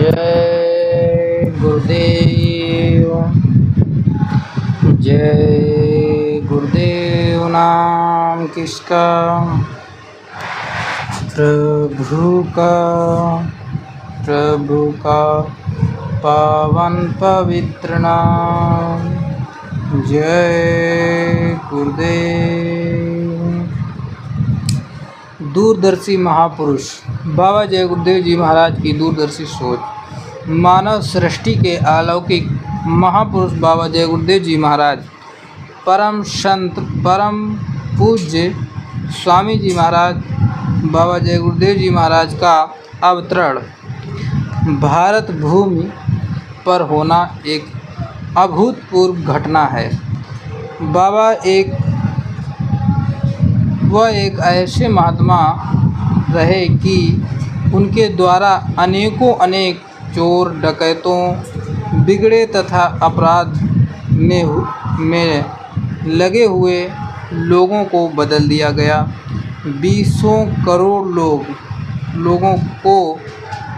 जय गुरुदेव। जय गुरुदेव नाम किसका? प्रभु का पावन पवित्र नाम। जय गुरुदेव। दूरदर्शी महापुरुष बाबा जय गुरुदेव जी महाराज की दूरदर्शी सोच। मानव सृष्टि के अलौकिक महापुरुष बाबा जय गुरुदेव जी महाराज, परम संत परम पूज्य स्वामी जी महाराज बाबा जय गुरुदेव जी महाराज का अवतरण भारत भूमि पर होना एक अभूतपूर्व घटना है। बाबा एक ऐसे महात्मा रहे कि उनके द्वारा अनेक चोर डकैतों, बिगड़े तथा अपराध में लगे हुए लोगों को बदल दिया गया। 20 करोड़ लोगों को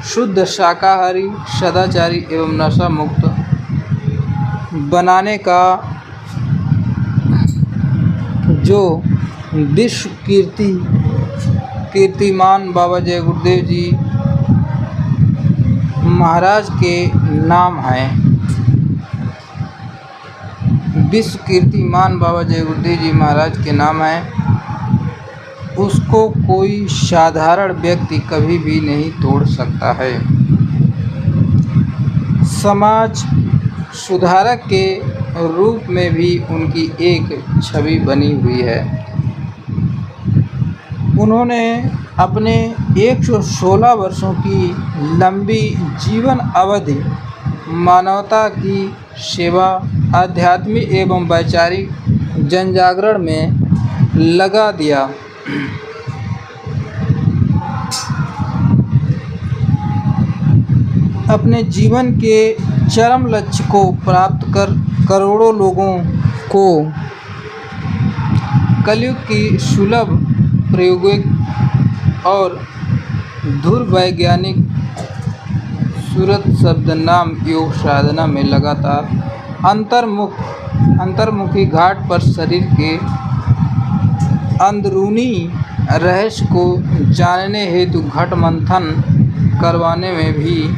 शुद्ध शाकाहारी, सदाचारी एवं नशा मुक्त बनाने का जो विश्व कीर्तिमान बाबा जय गुरुदेव जी महाराज के नाम है। विश्व कीर्तिमान बाबा जय गुरुदेव जी महाराज के नाम है। उसको कोई साधारण व्यक्ति कभी भी नहीं तोड़ सकता है। समाज सुधारक के रूप में भी उनकी एक छवि बनी हुई है। उन्होंने अपने 116 वर्षों की लंबी जीवन अवधि मानवता की सेवा, आध्यात्मिक एवं वैचारिक जनजागरण में लगा दिया। अपने जीवन के चरम लक्ष्य को प्राप्त कर करोड़ों लोगों को कलयुग की सुलभ प्रायोगिक और धुर्वैज्ञानिक सूरत शब्द नाम योग साधना में लगातार अंतर्मुखी घाट पर शरीर के अंदरूनी रहस्य को जानने हेतु घट मंथन करवाने में भी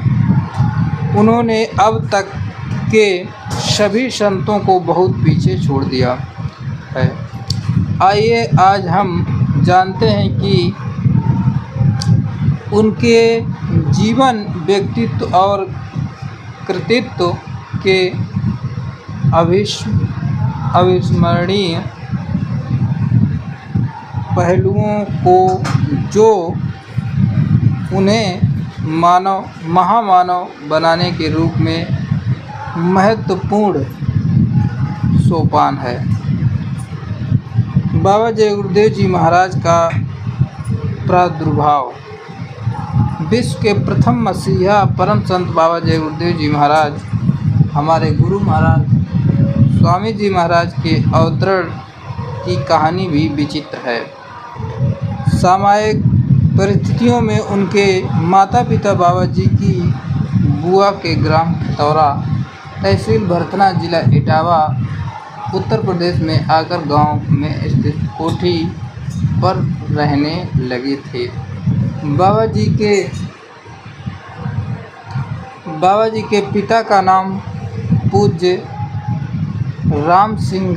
उन्होंने अब तक के सभी संतों को बहुत पीछे छोड़ दिया है। आइए आज हम जानते हैं कि उनके जीवन, व्यक्तित्व और कृतित्व के अविस्मरणीय पहलुओं को जो उन्हें महामानव बनाने के रूप में महत्वपूर्ण सोपान है। बाबा जय गुरुदेव जी महाराज का प्रादुर्भाव। विश्व के प्रथम मसीहा परम संत बाबा जय गुरुदेव जी महाराज, हमारे गुरु महाराज स्वामी जी महाराज के अवतरण की कहानी भी विचित्र है। सामायिक परिस्थितियों में उनके माता पिता बाबा जी की बुआ के ग्राम खतौरा, तहसील भरतना, जिला इटावा, उत्तर प्रदेश में आकर गांव में स्थित कोठी पर रहने लगे थे। बाबा जी के पिता का नाम पूज्य राम सिंह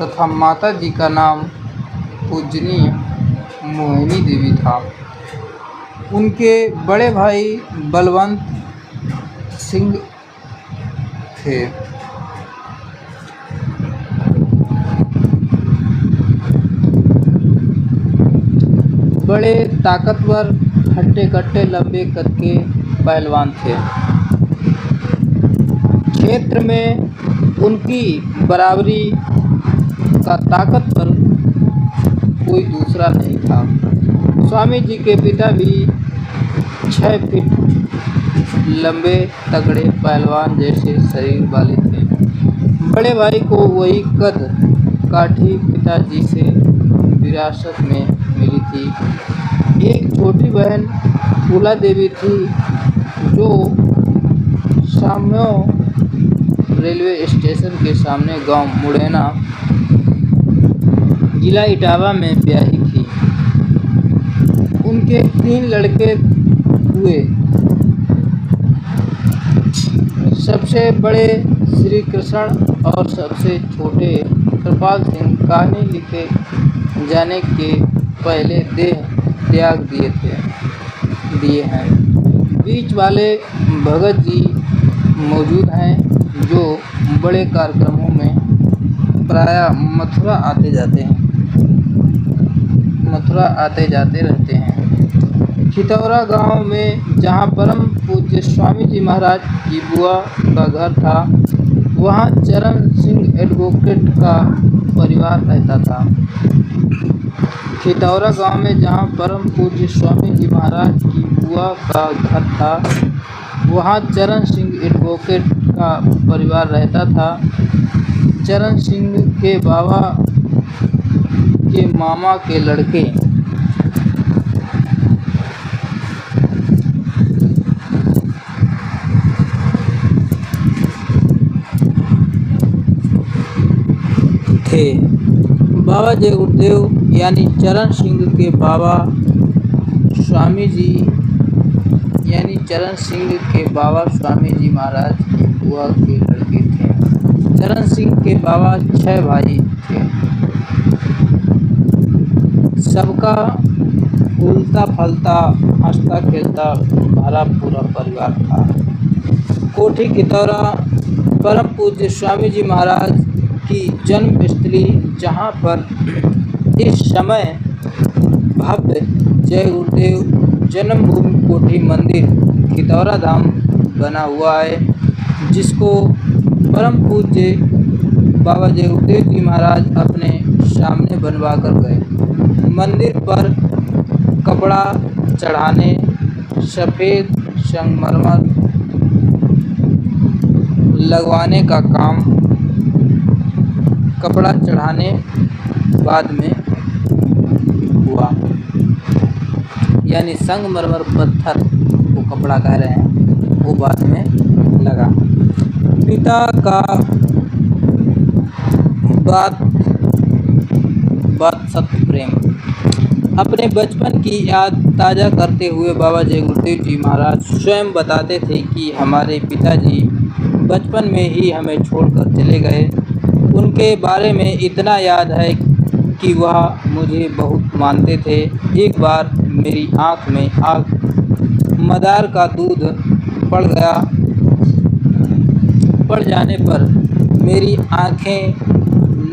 तथा माता जी का नाम पूजनीय मोहिनी देवी था। उनके बड़े भाई बलवंत सिंह थे। बड़े ताकतवर, हट्टे-कट्टे, लंबे कद के पहलवान थे। क्षेत्र में उनकी बराबरी का ताकतवर कोई दूसरा नहीं था। स्वामी जी के पिता भी 6 फीट लंबे, तगड़े पहलवान जैसे शरीर वाले थे। बड़े भाई को वही कद काठी पिताजी से विरासत में मिली थी। एक छोटी बहन फूला देवी थी जो साम्यो रेलवे स्टेशन के सामने गांव मुड़ैना, जिला इटावा में ब्याही थी। उनके 3 लड़के हुए। सबसे बड़े श्री कृष्ण और सबसे छोटे कृपाल सिंह कहानी लिखे जाने के पहले देह त्याग दिए हैं। बीच वाले भगत जी मौजूद हैं, जो बड़े कार्यक्रमों में प्रायः मथुरा आते जाते रहते हैं। खितौरा गांव में जहां परम पूज्य स्वामी जी महाराज की बुआ का घर था, वहां चरण सिंह एडवोकेट का परिवार रहता था। खितौरा गांव में जहां परम पूज्य स्वामी जी महाराज की बुआ का घर था, वहां चरण सिंह एडवोकेट का परिवार रहता था। चरण सिंह के बाबा के मामा के लड़के थे। बाबा जय गुरुदेव यानी चरण सिंह के बाबा स्वामी जी महाराज की बुआ के लड़के थे। चरण सिंह के बाबा 6 भाई थे। सबका फूलता फलता हंसता खेलता भरा पूरा परिवार था। कोठी खितौरा परम पूज्य स्वामी जी महाराज की जन्मस्थली, जहाँ पर इस समय भव्य जय गुरुदेव जन्मभूमि कोठी मंदिर खितौरा धाम बना हुआ है, जिसको परम पूज्य बाबा जय गुरुदेव जी महाराज अपने सामने बनवा कर गए। मंदिर पर कपड़ा चढ़ाने, सफ़ेद संगमरमर लगवाने का काम कपड़ा चढ़ाने बाद में हुआ, यानी संगमरमर पत्थर को कपड़ा कह रहे हैं, वो बाद में लगा। पिता का बात सत्य प्रेम। अपने बचपन की याद ताज़ा करते हुए बाबा जय गुरुदेव जी महाराज स्वयं बताते थे कि हमारे पिताजी बचपन में ही हमें छोड़कर चले गए। उनके बारे में इतना याद है कि वह मुझे बहुत मानते थे। एक बार मेरी आँख में मदार का दूध पड़ जाने पर मेरी आँखें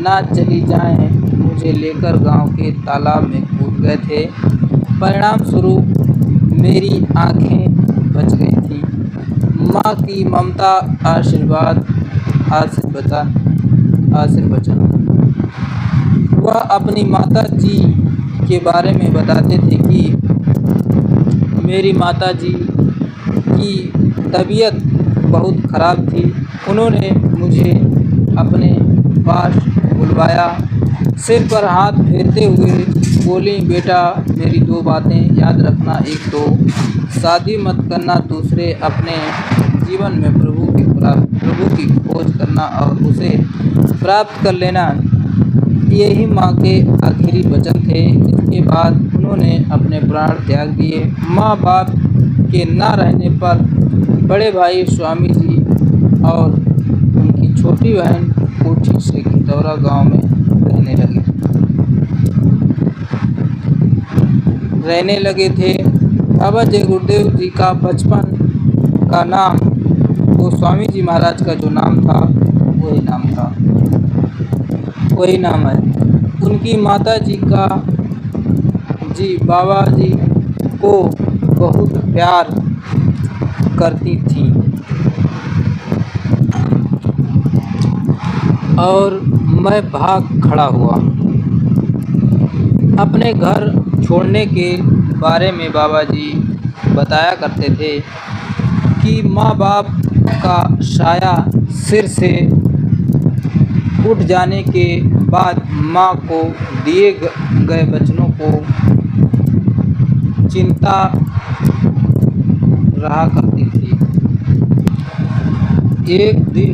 ना चली जाएं, मुझे लेकर गांव के तालाब में कूद गए थे। परिणाम स्वरूप मेरी आँखें बच गई थीं। माँ की ममता, आशीर्वचन। वह अपनी माता जी के बारे में बताते थे कि मेरी माता जी की तबीयत बहुत खराब थी। उन्होंने मुझे अपने पास बुलवाया, सिर पर हाथ फेरते हुए बोली, बेटा मेरी 2 बातें याद रखना। एक तो शादी मत करना, दूसरे अपने जीवन में प्रभु की खोज करना और उसे प्राप्त कर लेना। यही माँ के आखिरी वचन थे। इसके बाद उन्होंने अपने प्राण त्याग दिए। माँ बाप के ना रहने पर बड़े भाई स्वामी जी और उनकी छोटी बहन कोठी से खितौरा गांव में रहने लगे थे। बाबा जय गुरुदेव जी का बचपन का नाम, वो स्वामी जी महाराज का जो नाम था वही नाम है। उनकी माता जी बाबा जी को बहुत प्यार करती थी और मैं भाग खड़ा हुआ। अपने घर छोड़ने के बारे में बाबा जी बताया करते थे कि माँ बाप का साया सिर से उठ जाने के बाद माँ को दिए गए वचनों को चिंता रहा करती थी। एक दिन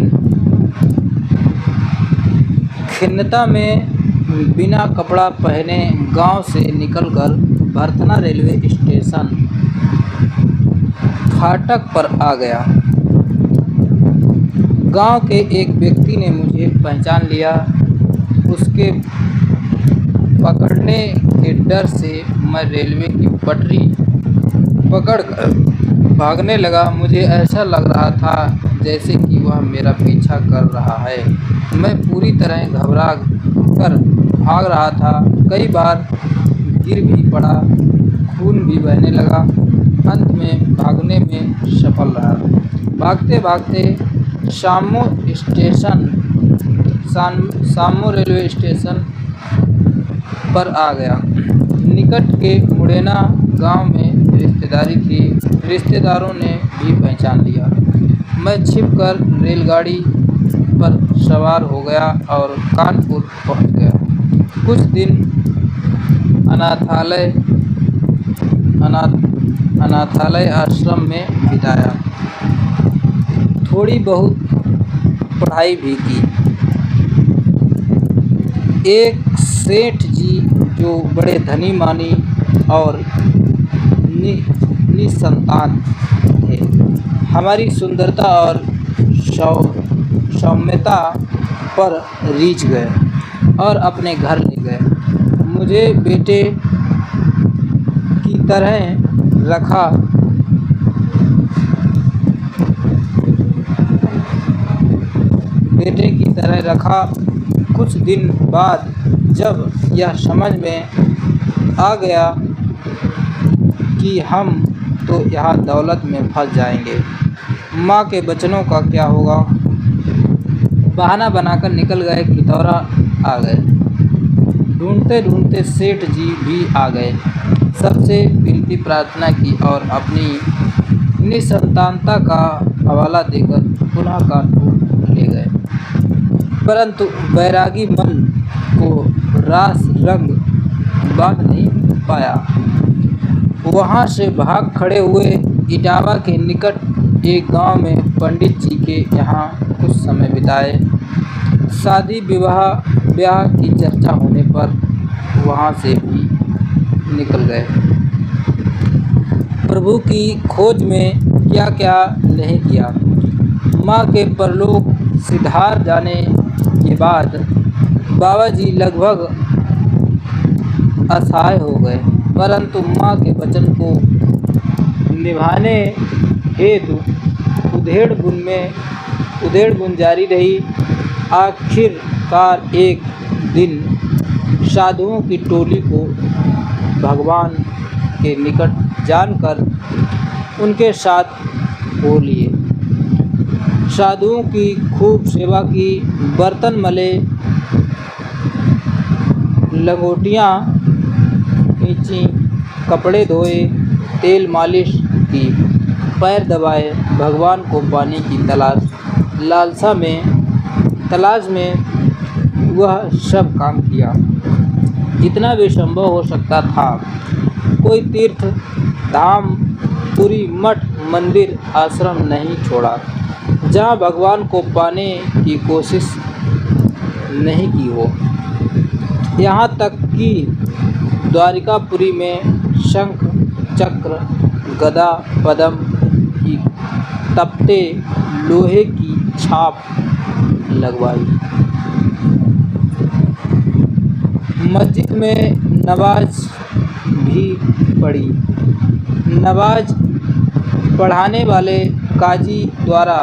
खिन्नता में बिना कपड़ा पहने गांव से निकलकर भरथना रेलवे स्टेशन फाटक पर आ गया। गांव के एक व्यक्ति ने मुझे पहचान लिया। उसके पकड़ने के डर से मैं रेलवे की पटरी पकड़कर भागने लगा। मुझे ऐसा लग रहा था जैसे कि वह मेरा पीछा कर रहा है। मैं पूरी तरह घबरा कर भाग रहा था। कई बार गिर भी पड़ा, खून भी बहने लगा। अंत में भागने में सफल रहा। भागते भागते सामो रेलवे स्टेशन पर आ गया। निकट के मुड़ेना गांव में रिश्तेदारी थी। रिश्तेदारों ने भी पहचान लिया। मैं छिपकर रेलगाड़ी पर सवार हो गया और कानपुर पहुंच गया। कुछ दिन अनाथालय आश्रम में बिताया। थोड़ी बहुत पढ़ाई भी की। एक सेठ जी जो बड़े धनी मानी और निसंतान थे, हमारी सुंदरता और सौम्यता पर रीझ गए और अपने घर ले गए। मुझे बेटे की तरह रखा। कुछ दिन बाद जब यह समझ में आ गया कि हम तो यहाँ दौलत में फंस जाएंगे, माँ के वचनों का क्या होगा, बहाना बनाकर निकल गए। खितौरा आ गए। ढूंढते ढूंढते सेठ जी भी आ गए। सबसे विनती प्रार्थना की और अपनी निसंतानता का हवाला देकर पुनः कानपुर ले गए। परंतु बैरागी मन को रास रंग बांध नहीं पाया। वहाँ से भाग खड़े हुए इटावा के निकट एक गांव में पंडित जी के यहाँ कुछ समय बिताए। शादी ब्याह की चर्चा होने पर वहाँ से भी निकल गए। प्रभु की खोज में क्या क्या नहीं किया। माँ के परलोक सिधार जाने के बाद बाबा जी लगभग असहाय हो गए, परंतु माँ के वचन को निभाने हेतु उधेड़ बुन जारी रही। आखिरकार एक दिन साधुओं की टोली को भगवान के निकट जानकर उनके साथ हो लिए। साधुओं की खूब सेवा की, बर्तन मले, लंगोटियाँ खींची, कपड़े धोए, तेल मालिश की, पैर दबाए, भगवान को पाने की तलाश में वह सब काम किया जितना भी संभव हो सकता था। कोई तीर्थ धाम, पुरी, मठ, मंदिर, आश्रम नहीं छोड़ा जहाँ भगवान को पाने की कोशिश नहीं की हो। यहाँ तक कि द्वारिकापुरी में शंख, चक्र, गदा, पद्म की तपते लोहे की छाप लगवाई। मस्जिद में नमाज भी पढ़ी। नमाज पढ़ाने वाले काजी द्वारा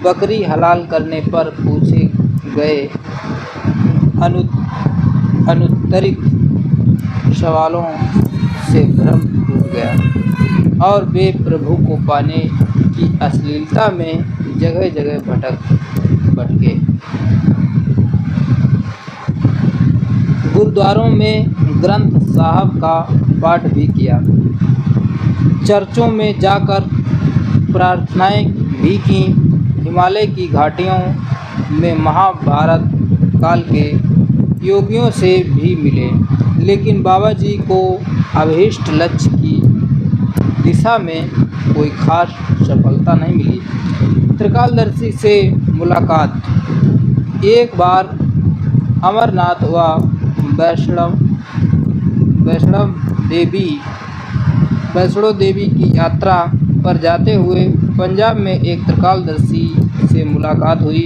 बकरी हलाल करने पर पूछे गए अनुत्तरित सवालों से भ्रम टूट गया और वे प्रभु को पाने की अश्लीलता में जगह जगह भटके। गुरुद्वारों में ग्रंथ साहब का पाठ भी किया। चर्चों में जाकर प्रार्थनाएं भी की। हिमालय की घाटियों में महाभारत काल के योगियों से भी मिले, लेकिन बाबा जी को अभीष्ट लक्ष्य की दिशा में कोई खास सफलता नहीं मिली। त्रिकालदर्शी से मुलाकात। एक बार अमरनाथ व वैष्णो देवी की यात्रा पर जाते हुए पंजाब में एक त्रिकालदर्शी से मुलाकात हुई।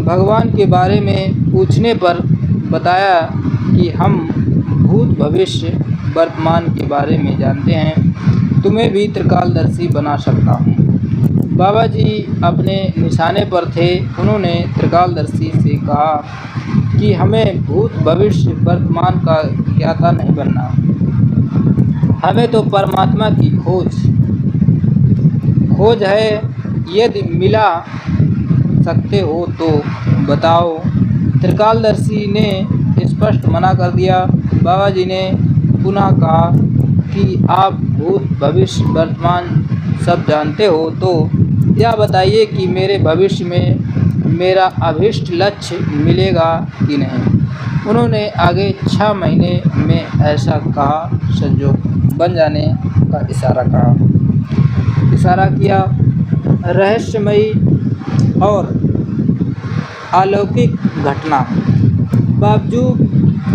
भगवान के बारे में पूछने पर बताया कि हम भूत भविष्य वर्तमान के बारे में जानते हैं, तुम्हें भी त्रिकालदर्शी बना सकता हूँ। बाबा जी अपने निशाने पर थे। उन्होंने त्रिकालदर्शी से कहा कि हमें भूत भविष्य वर्तमान का ज्ञाता नहीं बनना, हमें तो परमात्मा की खोज है। यदि मिला सकते हो तो बताओ। त्रिकालदर्शी ने स्पष्ट मना कर दिया। बाबा जी ने पुनः कहा कि आप भूत भविष्य वर्तमान सब जानते हो, तो यह बताइए कि मेरे भविष्य में मेरा अभीष्ट लक्ष्य मिलेगा कि नहीं। उन्होंने आगे 6 महीने में ऐसा कहा, संजोग बन जाने का इशारा किया। रहस्यमयी और अलौकिक घटना।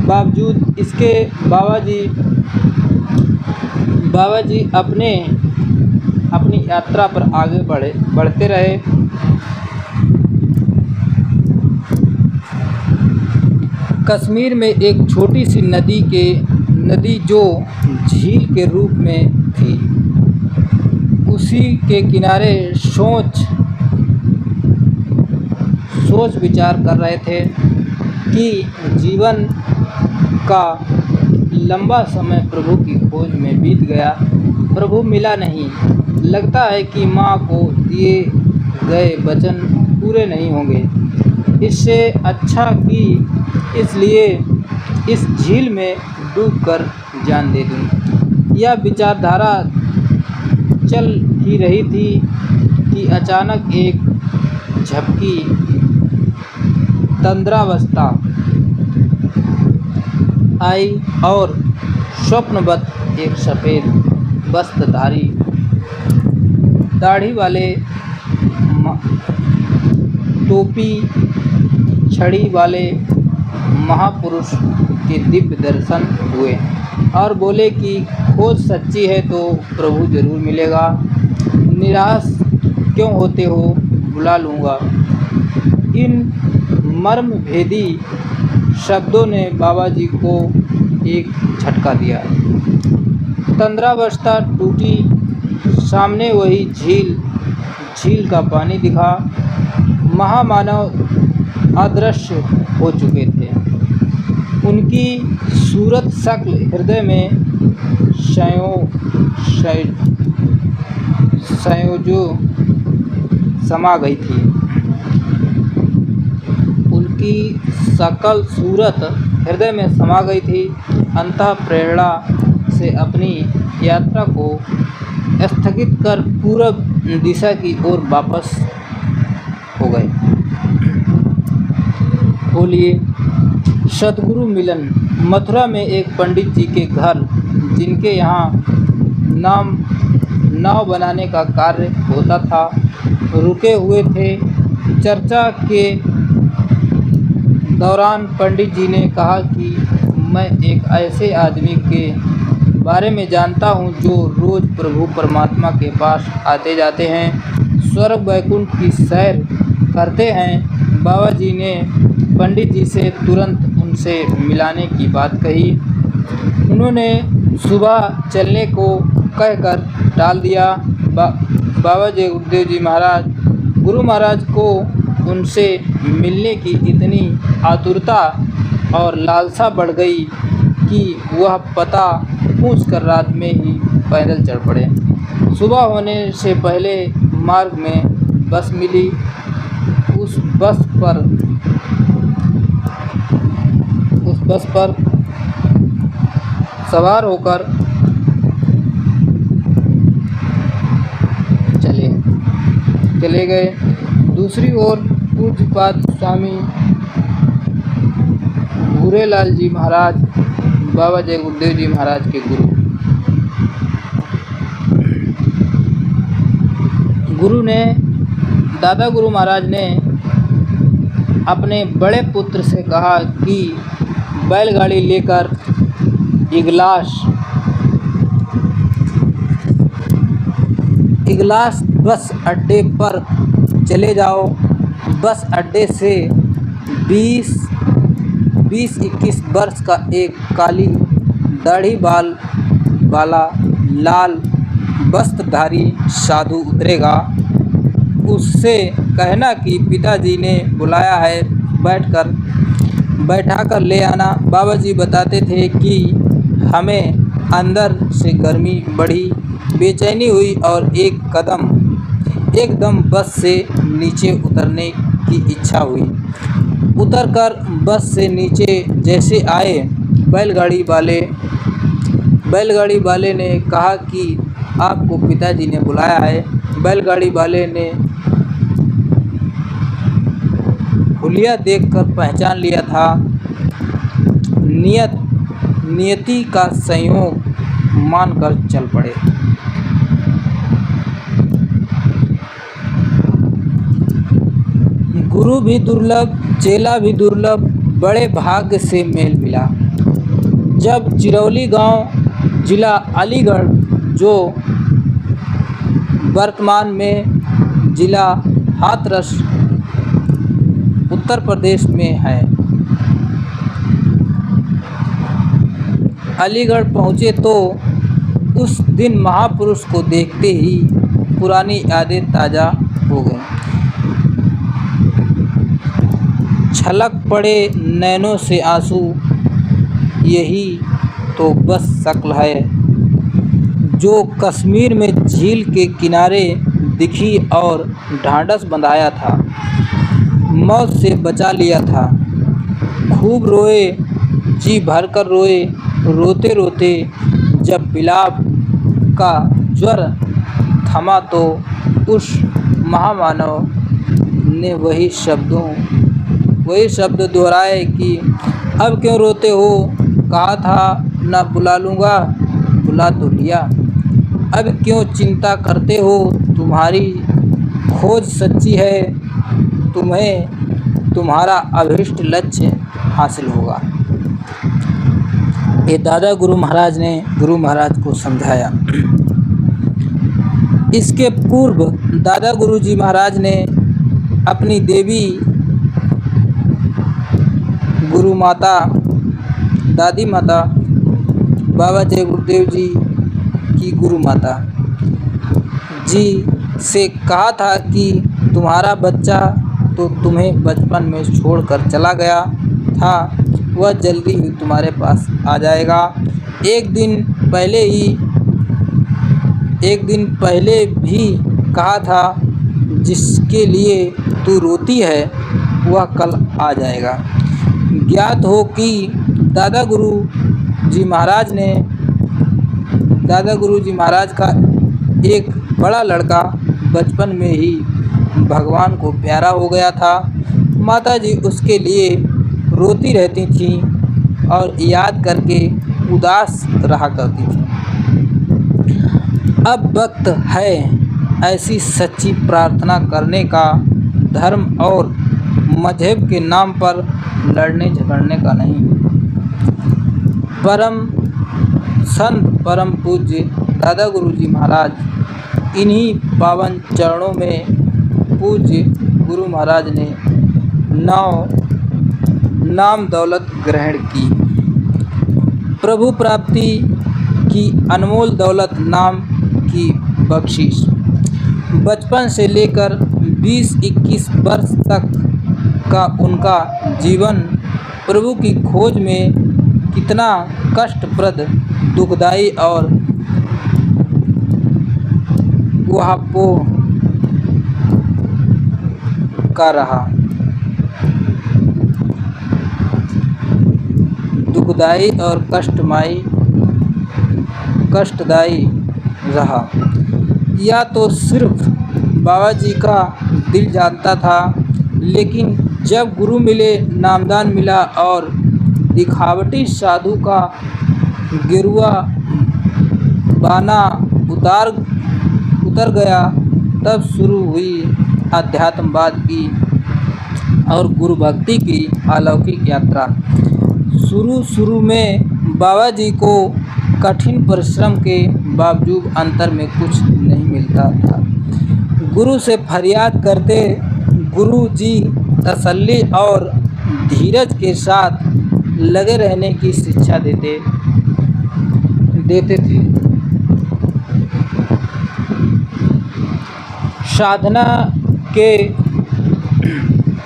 बावजूद इसके बाबा जी अपनी यात्रा पर आगे बढ़ते रहे। कश्मीर में एक छोटी सी नदी जो झील के रूप में थी, उसी के किनारे सोच विचार कर रहे थे कि जीवन का लंबा समय प्रभु की खोज में बीत गया। प्रभु मिला नहीं। लगता है कि माँ को दिए गए वचन पूरे नहीं होंगे। इससे अच्छा कि इसलिए इस झील में डूबकर जान दे दूँ। यह विचारधारा चल ही रही थी कि अचानक एक झपकी तंद्रावस्था आई और स्वप्नवत एक सफ़ेद वस्त्रधारी, दाढ़ी वाले, टोपी छड़ी वाले महापुरुष के दिव्य दर्शन हुए और बोले कि खोज सच्ची है तो प्रभु जरूर मिलेगा। निराश क्यों होते हो, बुला लूँगा। इन मर्मभेदी शब्दों ने बाबा जी को एक झटका दिया। तंद्रावस्था टूटी। सामने वही झील का पानी दिखा। महामानव अदृश्य हो चुके थे। उनकी सूरत शक्ल हृदय में संयोजो समा गई थी। उनकी सकल सूरत हृदय में समा गई थी। अंतः प्रेरणा से अपनी यात्रा को स्थगित कर पूरब दिशा की ओर वापस हो गए। बोलिए सतगुरु मिलन। मथुरा में एक पंडित जी के घर, जिनके यहाँ नाव बनाने का कार्य होता था, रुके हुए थे। चर्चा के दौरान पंडित जी ने कहा कि मैं एक ऐसे आदमी के बारे में जानता हूँ जो रोज़ प्रभु परमात्मा के पास आते जाते हैं, स्वर्ग वैकुंठ की सैर करते हैं। बाबा जी ने पंडित जी से तुरंत उनसे मिलाने की बात कही। उन्होंने सुबह चलने को कहकर टाल दिया। बाबा जी गुरुदेव जी महाराज, गुरु महाराज को उनसे मिलने की इतनी आतुरता और लालसा बढ़ गई कि वह पता पूछकर रात में ही पैदल चल पड़े। सुबह होने से पहले मार्ग में बस मिली। उस बस पर सवार होकर चले गए। दूसरी ओर पूज्यपाद स्वामी भूरेलाल जी महाराज, बाबा जय गुरुदेव जी महाराज के गुरु, दादा गुरु महाराज ने अपने बड़े पुत्र से कहा कि बैलगाड़ी लेकर इगलास बस अड्डे पर चले जाओ। बस अड्डे से 20-21 वर्ष का एक काली दाढ़ी वाला लाल वस्त्रधारी साधु उतरेगा। उससे कहना कि पिताजी ने बुलाया है, बैठाकर ले आना। बाबा जी बताते थे कि हमें अंदर से गर्मी बढ़ी, बेचैनी हुई और एकदम बस से नीचे उतरने की इच्छा हुई। उतरकर बस से नीचे जैसे आए, बैलगाड़ी वाले ने कहा कि आपको पिताजी ने बुलाया है। बैलगाड़ी वाले ने हुलिया देखकर पहचान लिया था। नियति का संयोग मानकर चल पड़े। गुरु भी दुर्लभ, चेला भी दुर्लभ, बड़े भाग्य से मेल मिला। जब चिरौली गांव, जिला अलीगढ़, जो वर्तमान में जिला हाथरस उत्तर प्रदेश में है, अलीगढ़ पहुँचे तो उस दिन महापुरुष को देखते ही पुरानी यादें ताज़ा हो गईं। छलक पड़े नैनों से आंसू, यही तो बस शक्ल है जो कश्मीर में झील के किनारे दिखी और ढांढस बंधाया था, मौत से बचा लिया था। खूब रोए, जी भरकर रोए, रोते रोते जब विलाप का ज्वर थमा तो उस महामानव ने वही शब्द दोहराए कि अब क्यों रोते हो, कहा था न बुला लूँगा, बुला तो लिया। अब क्यों चिंता करते हो, तुम्हारी खोज सच्ची है, तुम्हें तुम्हारा अभीष्ट लक्ष्य हासिल होगा। ये दादा गुरु महाराज ने गुरु महाराज को समझाया। इसके पूर्व दादा गुरु जी महाराज ने अपनी देवी गुरु माता, दादी माता, बाबा जय गुरुदेव जी की गुरु माता जी से कहा था कि तुम्हारा बच्चा तो तुम्हें बचपन में छोड़कर चला गया था, वह जल्दी ही तुम्हारे पास आ जाएगा। एक दिन पहले भी कहा था, जिसके लिए तू रोती है वह कल आ जाएगा। ज्ञात हो कि दादा गुरु जी महाराज का एक बड़ा लड़का बचपन में ही भगवान को प्यारा हो गया था। माता जी उसके लिए रोती रहती थीं और याद करके उदास रहा करती थीं। अब वक्त है ऐसी सच्ची प्रार्थना करने का, धर्म और मजहब के नाम पर लड़ने झगड़ने का नहीं। परम संत परम पूज्य दादा गुरु जी महाराज, इन्हीं पावन चरणों में पूज्य गुरु महाराज ने नाम दौलत ग्रहण की। प्रभु प्राप्ति की अनमोल दौलत, नाम की बख्शिश। बचपन से लेकर 20-21 वर्ष तक का उनका जीवन प्रभु की खोज में कितना कष्टप्रद, दुखदायी और ऊहापोह का रहा। दुखदायी और कष्टदायी रहा, या तो सिर्फ बाबा जी का दिल जानता था। लेकिन जब गुरु मिले, नामदान मिला और दिखावटी साधु का गेरुआ बाना उतर गया तब शुरू हुई अध्यात्मवाद की और गुरु भक्ति की अलौकिक यात्रा। शुरू में बाबा जी को कठिन परिश्रम के बावजूद अंतर में कुछ नहीं मिलता था। गुरु से फरियाद करते, गुरु जी तसल्ली और धीरज के साथ लगे रहने की शिक्षा देते थे।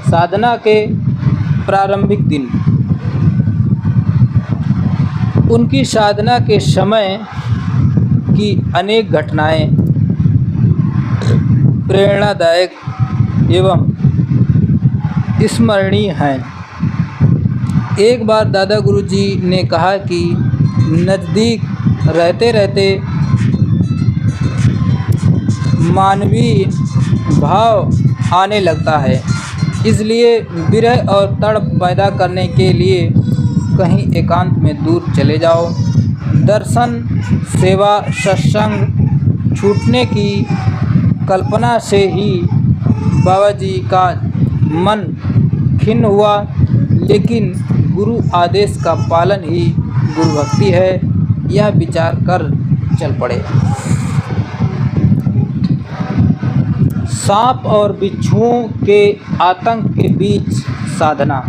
साधना के प्रारंभिक दिन। उनकी साधना के समय की अनेक घटनाएं प्रेरणादायक एवं स्मरणीय हैं। एक बार दादा गुरु जी ने कहा कि नज़दीक रहते रहते मानवीय भाव आने लगता है, इसलिए विरह और तड़प पैदा करने के लिए कहीं एकांत में दूर चले जाओ। दर्शन, सेवा, सत्संग छूटने की कल्पना से ही बाबा जी का मन खिन्न हुआ, लेकिन गुरु आदेश का पालन ही गुरु भक्ति है, यह विचार कर चल पड़े। सांप और बिच्छुओं के आतंक के बीच साधना।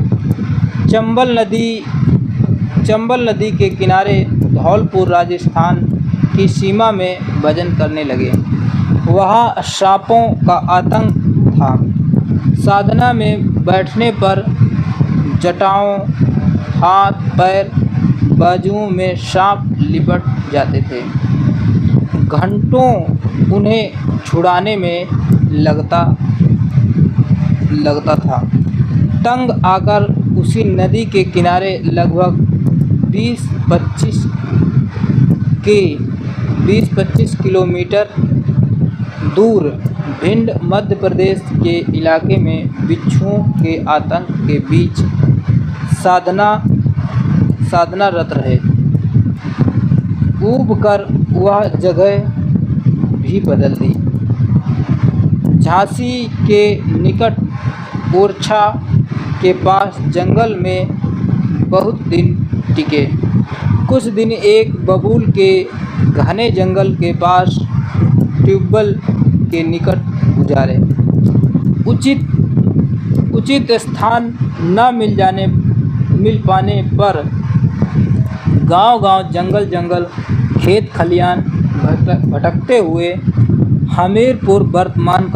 चंबल नदी के किनारे धौलपुर राजस्थान की सीमा में भजन करने लगे। वहाँ सांपों का आतंक था। साधना में बैठने पर जटाओं, हाथ पैर, बाजुओं में सांप लिपट जाते थे। घंटों उन्हें छुड़ाने में लगता था। तंग आकर उसी नदी के किनारे लगभग 20-25 किलोमीटर दूर भिंड मध्य प्रदेश के इलाके में बिच्छुओं के आतंक के बीच साधनारत रहे। ऊब कर वह जगह भी बदल दी। झांसी के निकट ओरछा के पास जंगल में बहुत दिन टिके। कुछ दिन एक बबूल के घने जंगल के पास ट्यूबवेल के निकट गुजारे। उचित स्थान न मिल पाने पर गांव जंगल खेत खलियान भटकते हुए हमीरपुर वर्तमान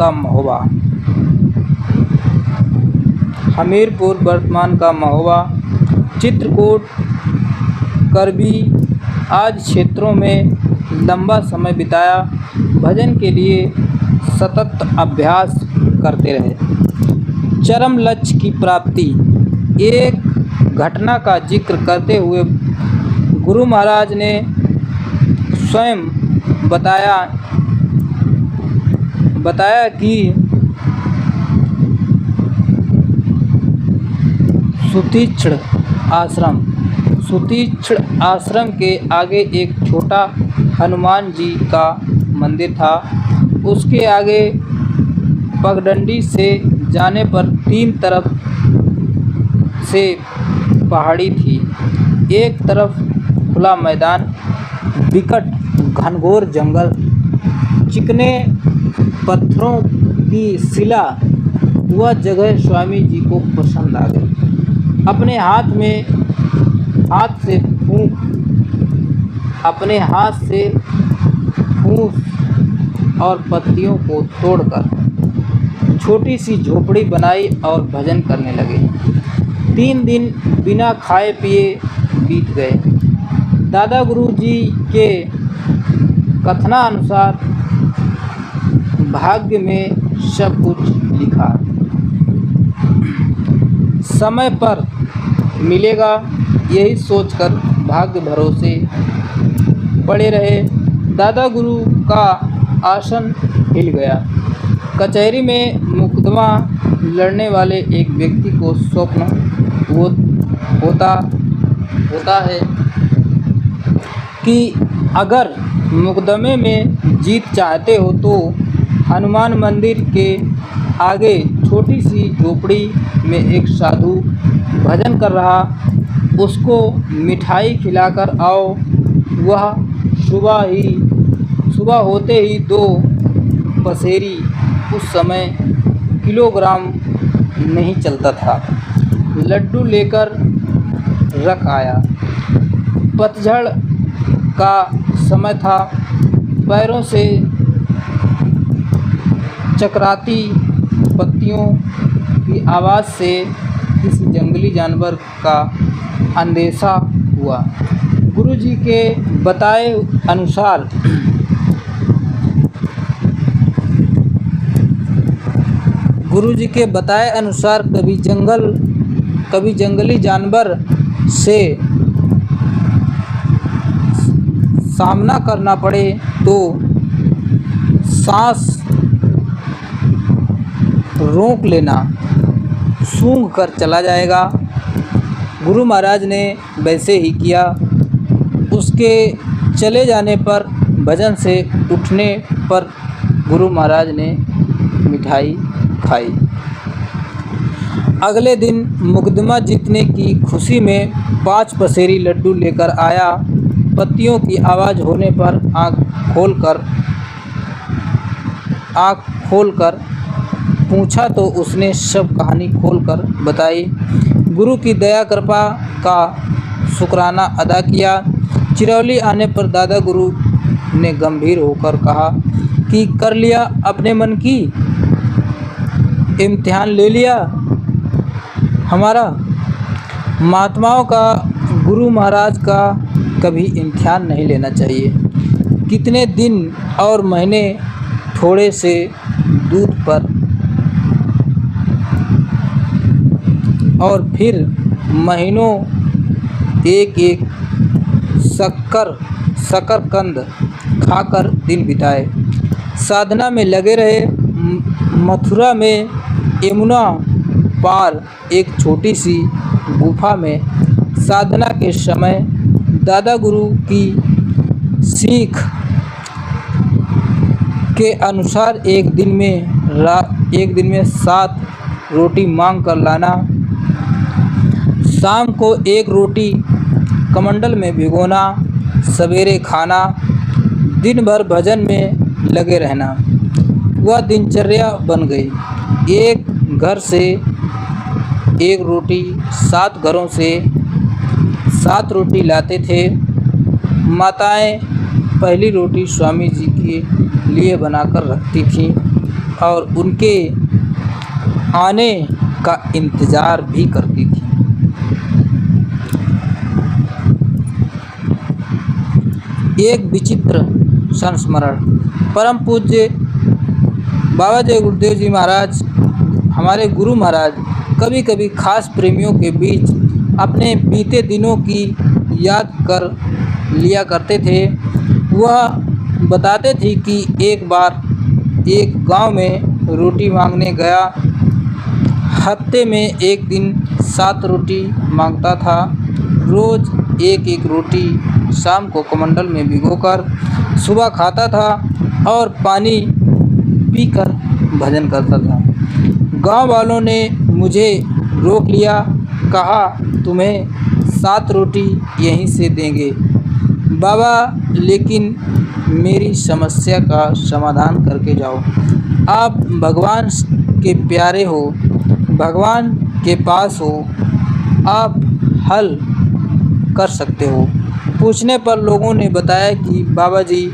का महोबा, चित्रकूट, करबी आदि क्षेत्रों में लंबा समय बिताया। भजन के लिए सतत अभ्यास करते रहे। चरम लक्ष्य की प्राप्ति। एक घटना का जिक्र करते हुए गुरु महाराज ने स्वयं बताया कि सुतीक्ष्ण आश्रम के आगे एक छोटा हनुमान जी का मंदिर था। उसके आगे पगडंडी से जाने पर 3 तरफ से पहाड़ी थी। एक तरफ खुला मैदान, विकट घनघोर जंगल, चिकने पत्थरों की शिला। वह जगह स्वामी जी को पसंद आ गई। अपने हाथ से फूस और पत्तियों को तोड़कर छोटी सी झोपड़ी बनाई और भजन करने लगे। 3 दिन बिना खाए पिए बीत गए। दादा गुरु जी के कथनानुसार भाग्य में सब कुछ लिखा, समय पर मिलेगा, यही सोचकर भाग्य भरोसे पड़े रहे। दादा गुरु का आसन हिल गया। कचहरी में मुकदमा लड़ने वाले एक व्यक्ति को स्वप्न होता है कि अगर मुकदमे में जीत चाहते हो तो हनुमान मंदिर के आगे छोटी सी झोपड़ी में एक साधु भजन कर रहा। उसको मिठाई खिलाकर आओ। वह सुबह होते ही 2 पसेरी, उस समय किलोग्राम नहीं चलता था, लड्डू लेकर रख आया। पतझड़ का समय था। पैरों से चकराती पत्तियों की आवाज़ से किसी जंगली जानवर का अंदेशा हुआ। गुरुजी के बताए अनुसार कभी जंगली जानवर से सामना करना पड़े तो सांस रोक लेना, सूंघ कर चला जाएगा। गुरु महाराज ने वैसे ही किया। उसके चले जाने पर, भजन से उठने पर गुरु महाराज ने मिठाई खाई। अगले दिन मुकदमा जीतने की खुशी में 5 पसेरी लड्डू लेकर आया। पत्तियों की आवाज़ होने पर आँख खोलकर पूछा तो उसने सब कहानी खोलकर बताई। गुरु की दया कृपा का शुक्राना अदा किया। चिरौली आने पर दादा गुरु ने गंभीर होकर कहा कि कर लिया अपने मन की, इम्तिहान ले लिया हमारा। महात्माओं का, गुरु महाराज का कभी इम्तिहान नहीं लेना चाहिए। कितने दिन और महीने थोड़े से दूध पर और फिर महीनों एक शकरकंद खाकर दिन बिताए। साधना में लगे रहे। मथुरा में यमुना पार एक छोटी सी गुफा में साधना के समय दादा गुरु की सीख के अनुसार एक दिन में 7 रोटी मांग कर लाना, शाम को 1 रोटी कमंडल में भिगोना, सवेरे खाना, दिन भर भजन में लगे रहना। वह दिनचर्या बन गई। एक घर से 1 रोटी, 7 घरों से 7 रोटी लाते थे। माताएं पहली रोटी स्वामी जी के लिए बनाकर रखती थीं और उनके आने का इंतज़ार भी करती थीं। एक विचित्र संस्मरण। परम पूज्य बाबा जय गुरुदेव जी महाराज, हमारे गुरु महाराज, कभी कभी खास प्रेमियों के बीच अपने बीते दिनों की याद कर लिया करते थे। वह बताते थे कि एक बार एक गांव में रोटी मांगने गया। हफ्ते में एक दिन 7 रोटी मांगता था। रोज़ एक रोटी शाम को कमंडल में भिगोकर सुबह खाता था और पानी पीकर भजन करता था। गांव वालों ने मुझे रोक लिया, कहा तुम्हें 7 रोटी यहीं से देंगे बाबा, लेकिन मेरी समस्या का समाधान करके जाओ। आप भगवान के प्यारे हो, भगवान के पास हो, आप हल कर सकते हो। पूछने पर लोगों ने बताया कि बाबा जी,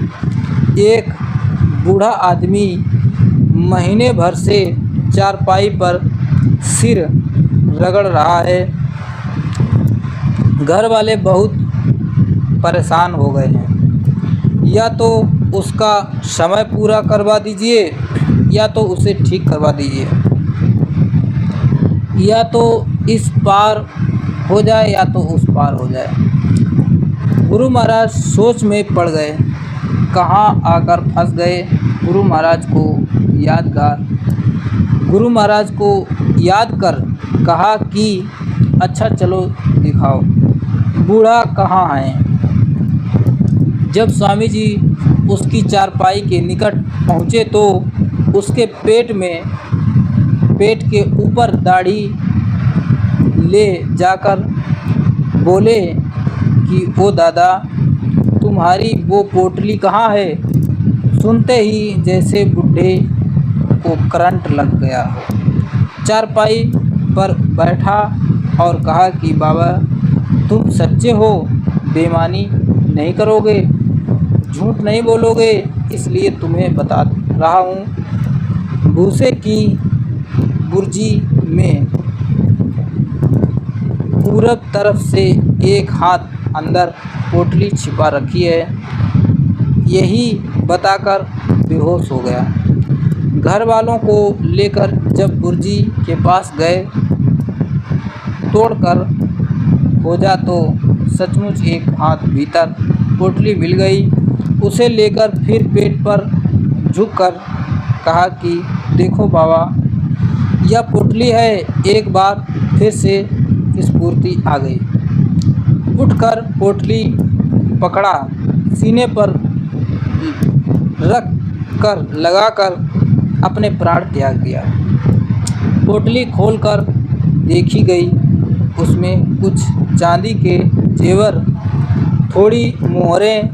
एक बूढ़ा आदमी महीने भर से चारपाई पर सिर रगड़ रहा है। घर वाले बहुत परेशान हो गए हैं। या तो उसका समय पूरा करवा दीजिए या तो उसे ठीक करवा दीजिए, या तो इस पार हो जाए या तो उस पार हो जाए। गुरु महाराज सोच में पड़ गए, कहाँ आकर फंस गए। गुरु महाराज को याद कर कहा कि अच्छा चलो दिखाओ, बूढ़ा कहाँ है। जब स्वामी जी उसकी चारपाई के निकट पहुँचे तो उसके पेट के ऊपर दाढ़ी ले जाकर बोले कि ओ दादा, तुम्हारी वो पोटली कहाँ है। सुनते ही जैसे बूढ़े को करंट लग गया हो, चारपाई पर बैठा और कहा कि बाबा, तुम सच्चे हो, बेईमानी नहीं करोगे, झूठ नहीं बोलोगे, इसलिए तुम्हें बता रहा हूँ। भूसे की बुर्जी में पूरब तरफ से एक हाथ अंदर पोटली छिपा रखी है। यही बताकर बेहोश हो गया। घर वालों को लेकर जब बुर्जी के पास गए, तोड़कर खोजा तो सचमुच एक हाथ भीतर पोटली मिल गई। उसे लेकर फिर पेट पर झुककर कहा कि देखो बाबा, यह पोटली है। एक बार फिर से स्फूर्ति आ गई। उठकर पोटली पकड़ा, सीने पर रख कर लगाकर अपने प्राण त्याग दिया। पोटली खोलकर देखी गई, उसमें कुछ चांदी के जेवर, थोड़ी मोहरें,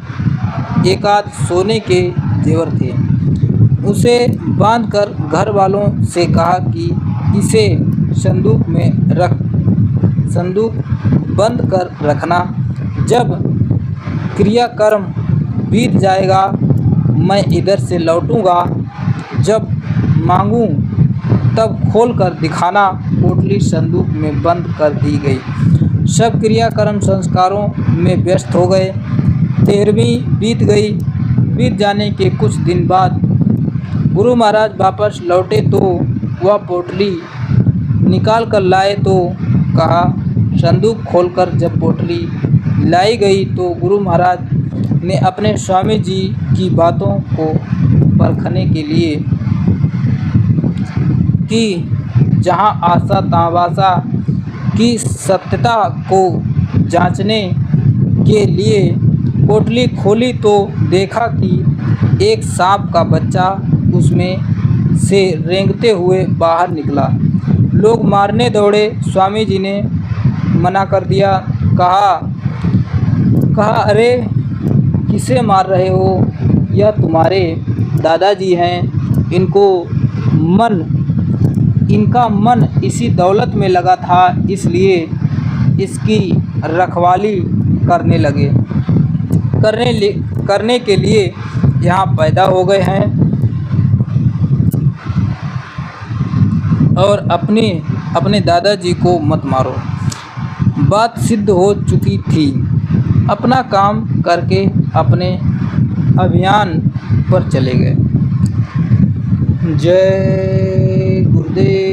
एकाध सोने के जेवर थे। उसे बांधकर घर वालों से कहा कि इसे संदूक में रख, संदूक बंद कर रखना। जब क्रियाक्रम बीत जाएगा, मैं इधर से लौटूंगा, जब मांगूं तब खोल कर दिखाना। पोटली संदूक में बंद कर दी गई। सब क्रियाक्रम संस्कारों में व्यस्त हो गए। 13वीं बीत गई। बीत जाने के कुछ दिन बाद गुरु महाराज वापस लौटे तो वह पोटली निकाल कर लाए तो कहा। संदूक खोलकर जब पोटली लाई गई तो गुरु महाराज ने अपने स्वामी जी की बातों को परखने के लिए कि जहां आशा तमाशा की सत्यता को जांचने के लिए पोटली खोली तो देखा कि एक सांप का बच्चा उसमें से रेंगते हुए बाहर निकला। लोग मारने दौड़े। स्वामी जी ने मना कर दिया। कहा अरे किसे मार रहे हो, यह तुम्हारे दादाजी हैं। इनका मन इसी दौलत में लगा था, इसलिए इसकी रखवाली करने के लिए यहाँ पैदा हो गए हैं और अपने दादाजी को मत मारो। बात सिद्ध हो चुकी थी। अपना काम करके अपने अभियान पर चले गए। जय गुरुदेव।